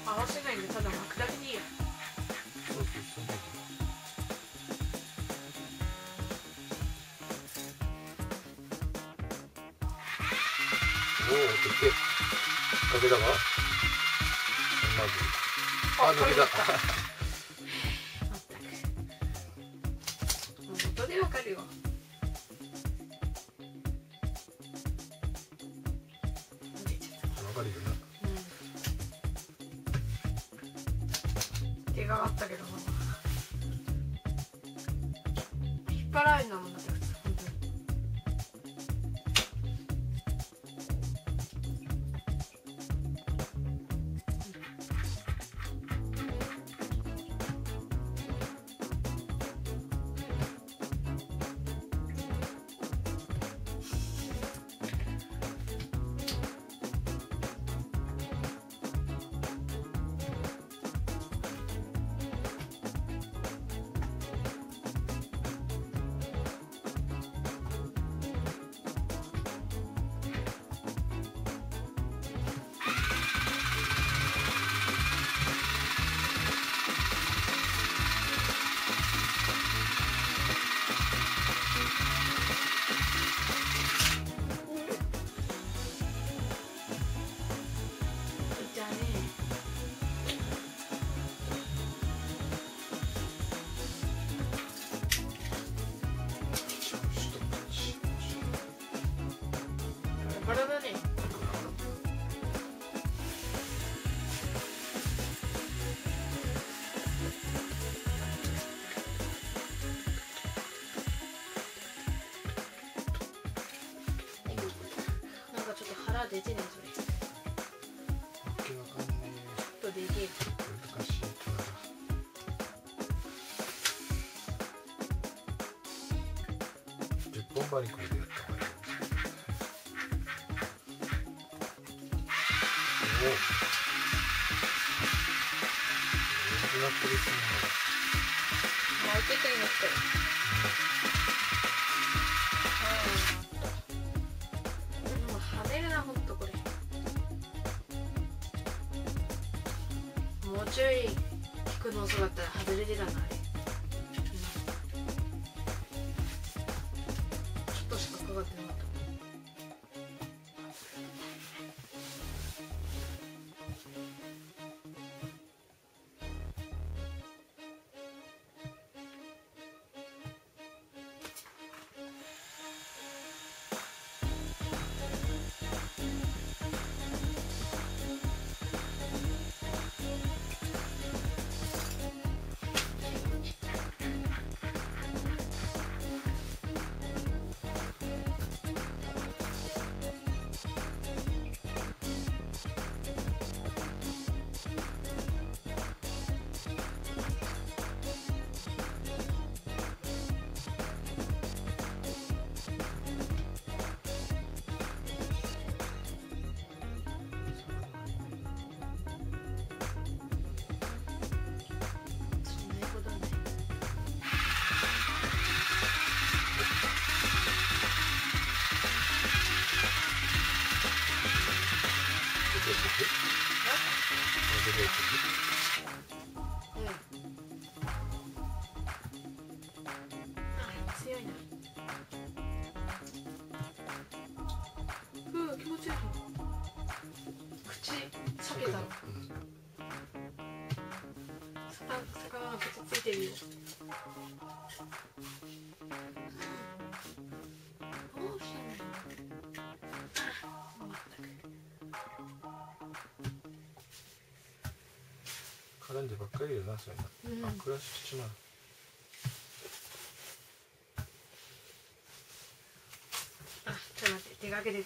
合わせないんでただ巻くだけでいいや。そうそうそう。おお、でけえ。かけたか？まず。あ、抜けた。もう元でわかるよ。わかるよな。手があったけどな。引っ張られんだもんだって本当に。じゃあね。バラだね。なんかちょっと腹出てねそれ。わけわかんねちょっとでけえ。難しいから。10本針これでやった方がいい。おお。水が取りすぎない。巻いてていいのって。でも跳ねるなほんとこれ。もうちょい引くの遅かったら外れてたなあれ。ちょっとしかかかってなかった。強いな。気持ちいい。口裂けたの。魚の口ついてるよ。どうしたの？絡んでばっかりよな、それな。あ、クラッシュしちまう。あ、ちょっと待って、手がけで。